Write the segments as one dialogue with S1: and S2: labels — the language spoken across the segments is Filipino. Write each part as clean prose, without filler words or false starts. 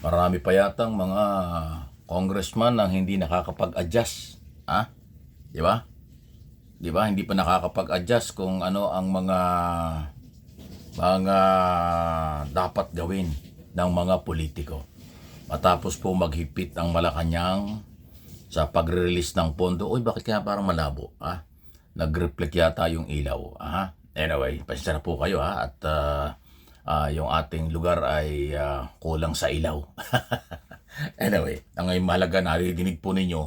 S1: Marami pa yatang mga congressman na hindi nakakapag-adjust. Ha? Di ba? Di ba? Hindi pa nakakapag-adjust kung ano ang mga dapat gawin ng mga politiko. Matapos po maghigpit ang Malacanang sa pagre-release ng pondo. Uy, bakit kaya parang malabo? Ha? Nag-reflect yata yung ilaw. Ha? Anyway, pasensya na po kayo ha. At yung ating lugar ay kulang sa ilaw. Anyway, ang mahalaga naririnig po ninyo,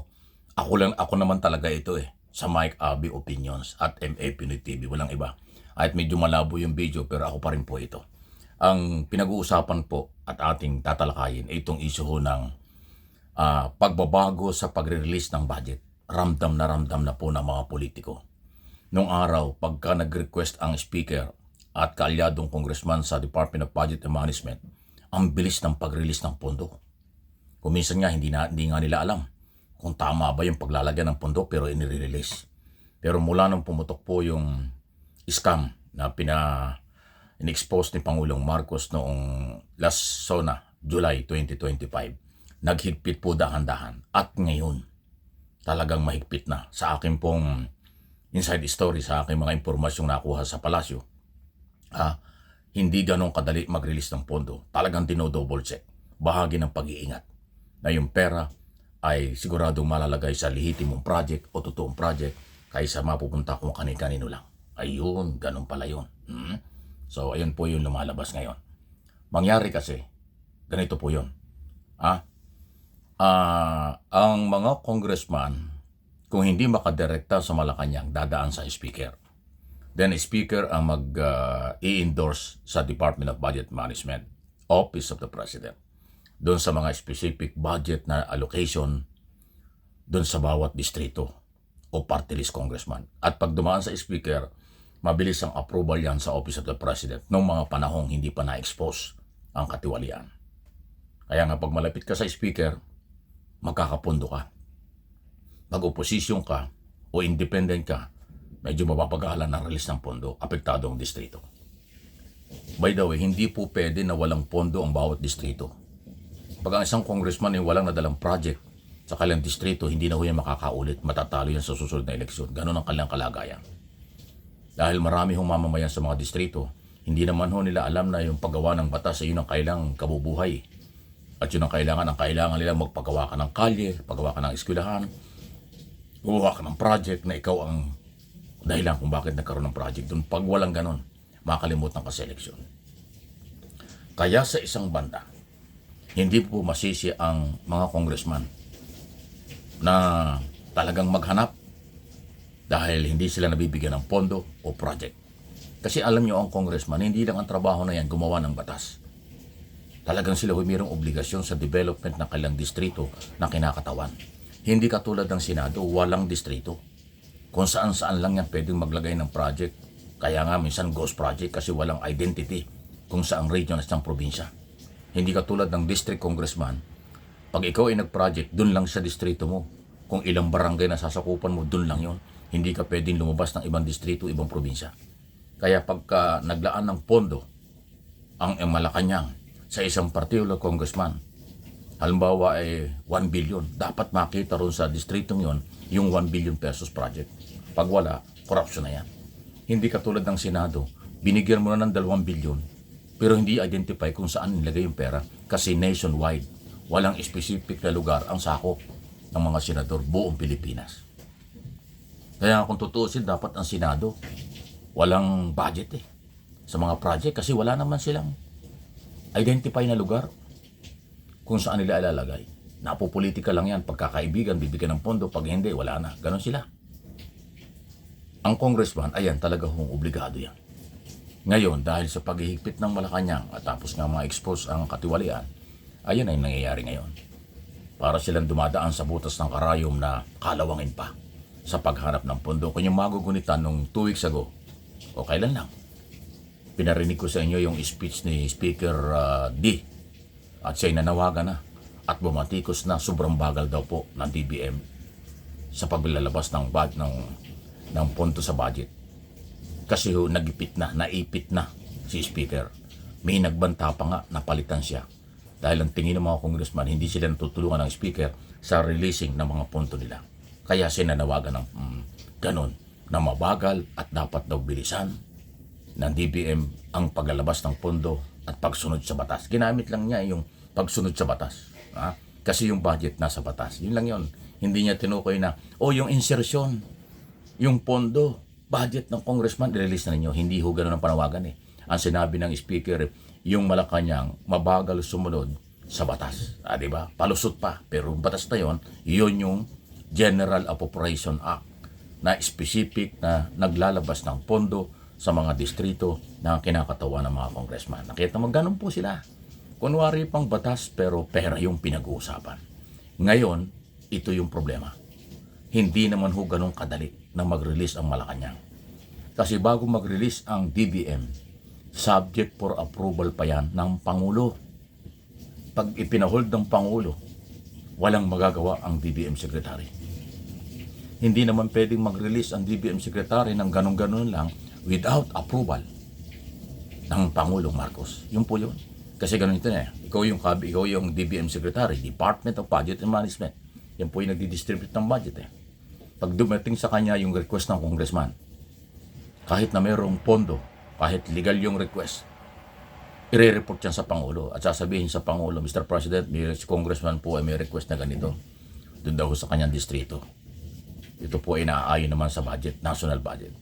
S1: ako naman talaga ito sa Mike Abby Opinions at MA Pinoy TV, walang iba. At medyo malabo yung video pero ako pa rin po ito. Ang pinag-uusapan po at ating tatalakayin ay itong issue ng pagbabago sa pagre-release ng budget. Ramdam na po ng mga politiko. Noong araw, pagka nag-request ang speaker at kaalyadong congressman sa Department of Budget and Management, ang bilis ng pag-release ng pondo. Kuminsan nga, hindi nga nila alam kung tama ba yung paglalagyan ng pondo pero inire-release. Pero mula nung pumutok po yung scam na in-expose ni Pangulong Marcos noong last July 2025, naghigpit po dahan-dahan. At ngayon, talagang mahigpit na. Sa akin pong inside story, sa aking mga impormasyong nakuha sa palasyo, hindi ganun kadali mag-release ng pondo. Talagang dino-double check. Bahagi ng pag-iingat na yung pera ay siguradong malalagay sa lehitimong project o totoong project kaysa mapupunta kung kani-kanino lang. Ayun, ganun pala yun. So, ayun po yung lumalabas ngayon. Mangyari kasi, ganito po yun. Ang mga congressman, kung hindi makadirekta sa Malacanang, dadaan sa speaker. Then, speaker ang mag-i-endorse sa Department of Budget Management, Office of the President. Doon sa mga specific budget na allocation doon sa bawat distrito o party list congressman. At pag dumaan sa speaker, mabilis ang approval yan sa Office of the President noong mga panahong hindi pa na-expose ang katiwalian. Kaya nga pag malapit ka sa speaker, magkakapondo ka. Mag-oposisyon ka o independent ka, medyo mapapagalan ng release ng pondo, apektado ang distrito. By the way, hindi po pwede na walang pondo ang bawat distrito. Pag ang isang congressman ay walang nadalang project sa kanilang distrito, hindi na ho yan makakaulit, matatalo yan sa susunod na eleksyon. Ganun ang kanilang kalagayan. Dahil marami hong mamamayan sa mga distrito, hindi naman ho nila alam na yung paggawa ng batas ay yun ang kailangang kabubuhay. At yun ang kailangan nila magpagawa ka ng kalye, paggawa ka ng eskwelahan, gumawa ka ng project na ikaw ang dahilan kung bakit nagkaroon ng project doon. Pag walang ganon, makalimutan ka sa eleksyon. Kaya sa isang banda, hindi po masisi ang mga congressman na talagang maghanap dahil hindi sila nabibigyan ng pondo o project. Kasi alam nyo, ang congressman, hindi lang ang trabaho na yan gumawa ng batas. Talagang sila mayroong obligasyon sa development ng kanilang distrito na kinakatawan. Hindi katulad ng Senado, walang distrito. Kung saan-saan lang yan pwedeng maglagay ng project. Kaya nga minsan ghost project kasi walang identity kung saang region at saang probinsya. Hindi katulad ng district congressman, pag ikaw ay nag-project, dun lang sa distrito mo. Kung ilang barangay na sasakupan mo, dun lang yon. Hindi ka pwedeng lumabas ng ibang distrito, ibang probinsya. Kaya pagka naglaan ng pondo ang Malacanang sa isang particular congressman, halimbawa ay 1 billion, dapat makita ron sa distritong yon yung 1 billion pesos project. Pag wala, corruption na yan. Hindi katulad ng Senado, binigyan mo na ng 2 billion, pero hindi identify kung saan nilagay yung pera kasi nationwide, walang specific na lugar ang sakop ng mga senador buong Pilipinas. Kaya kung tutuusin, dapat ang Senado walang budget sa mga project kasi wala naman silang identify na lugar kung saan nila ilalagay. Napopolitika lang yan, pagkakaibigan, bibigyan ng pondo, pag hindi, wala na. Ganon sila. Ang congressman, ayan, talaga hong obligado yan. Ngayon, dahil sa paghihigpit ng Malacanang at tapos nga ma-expose ang katiwalian, ayan ay nangyayari ngayon. Para silang dumadaan sa butas ng karayom na kalawangin pa sa paghanap ng pondo. Kung yung magugunitan nung 2 weeks ago, o kailan lang, pinarinig ko sa inyo yung speech ni Speaker D. At siya'y nanawagan na at bumatikos na sobrang bagal daw po ng DBM sa paglalabas ng pondo sa budget. Kasi naipit na si Speaker. May nagbanta pa nga, napalitan siya. Dahil ang tingin ng mga congressman, hindi sila natutulungan ng speaker sa releasing ng mga punto nila. Kaya sinanawagan ng ganon na mabagal at dapat daw bilisan ng DBM ang paglalabas ng pondo at pagsunod sa batas. Ginamit lang niya yung pagsunod sa batas. Kasi yung budget nasa batas. Yun lang yun. Hindi niya tinukoy na, yung insertion, yung pondo, budget ng congressman, i-release na ninyo. Hindi ho ganun ang panawagan eh. Ang sinabi ng speaker, yung Malacanang mabagal sumunod sa batas. Diba? Palusot pa. Pero batas na yun yung General Appropriation Act na specific na naglalabas ng pondo sa mga distrito na kinakatawan ng mga congressman. Nakita mo, ganun po sila. Kunwari pang batas pero pera yung pinag-uusapan. Ngayon, ito yung problema. Hindi naman ho ganun kadali na mag-release ang Malacanang. Kasi bago mag-release ang DBM, subject for approval pa yan ng Pangulo. Pag ipinahold ng Pangulo, walang magagawa ang DBM Secretary. Hindi naman pwedeng mag-release ang DBM Secretary ng ganun-ganun lang without approval ng Pangulong Marcos. Yun po yun. Kasi ganun ito na. Ikaw yung DBM Secretary, Department of Budget and Management. Yan po yung nagdi-distribute ng budget. Pag dumating sa kanya yung request ng congressman, kahit na mayroong pondo, kahit legal yung request, i-report yan sa Pangulo at sasabihin sa Pangulo, Mr. President, si congressman po ay may request na ganito. Doon daw sa kanyang distrito. Ito po ay naaayon naman sa budget, national budget.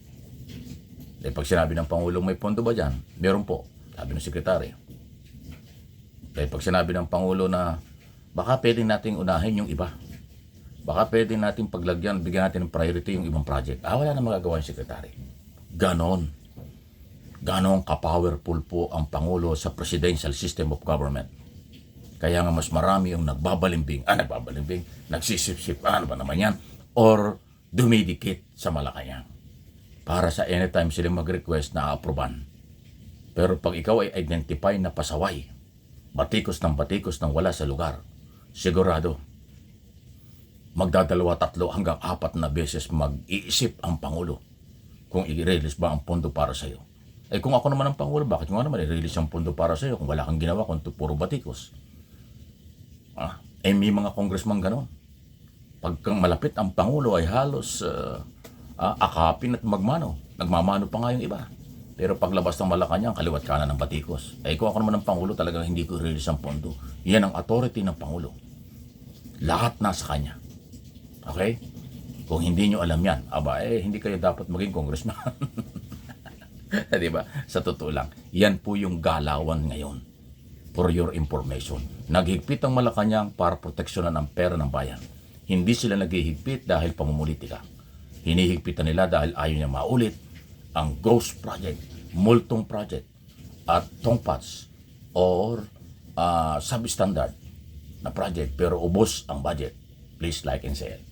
S1: Eh, pag sinabi ng Pangulo, may pondo ba dyan? Meron po, sabi ng sekretary. Eh, pag sinabi ng Pangulo na baka pwedeng nating unahin yung iba. Baka pwedeng nating paglagyan, bigyan natin ng priority yung ibang project. Wala na magagawa yung sekretary. Ganon. Ganon ka-powerful po ang Pangulo sa presidential system of government. Kaya nga mas marami yung nagbabalimbing, nagsisip-sip, ano ba naman yan? Or dumidikit sa Malacanang. Para sa anytime sila mag-request na aproban. Pero pag ikaw ay identify na pasaway, batikos ng wala sa lugar, sigurado, magdadalawa, 3 hanggang 4 na beses mag-iisip ang Pangulo kung i-release ba ang pondo para sa iyo. Eh kung ako naman ang Pangulo, bakit nga naman i-release ang pondo para sa iyo kung wala kang ginawa, kung puro batikos? May mga congressman ganon. Pagkang malapit ang Pangulo ay halos akapin at magmano. Nagmamano pa nga yung iba. Pero paglabas ng Malacanang, kaliwat kanan ng batikos. Kung ako naman ang Pangulo, talagang hindi ko i-release ang pondo. Yan ang authority ng Pangulo. Lahat nasa kanya. Okay? Kung hindi nyo alam yan, hindi kayo dapat maging congressman. Diba? Sa totoo lang, yan po yung galawan ngayon. For your information. Naghigpit ang Malacanang para proteksyonan ang pera ng bayan. Hindi sila naghihigpit dahil pamumulitika. Hinihigpitan nila dahil ayaw niya maulit ang ghost project, multong project, at tongpats or substandard na project pero ubos ang budget. Please like and share.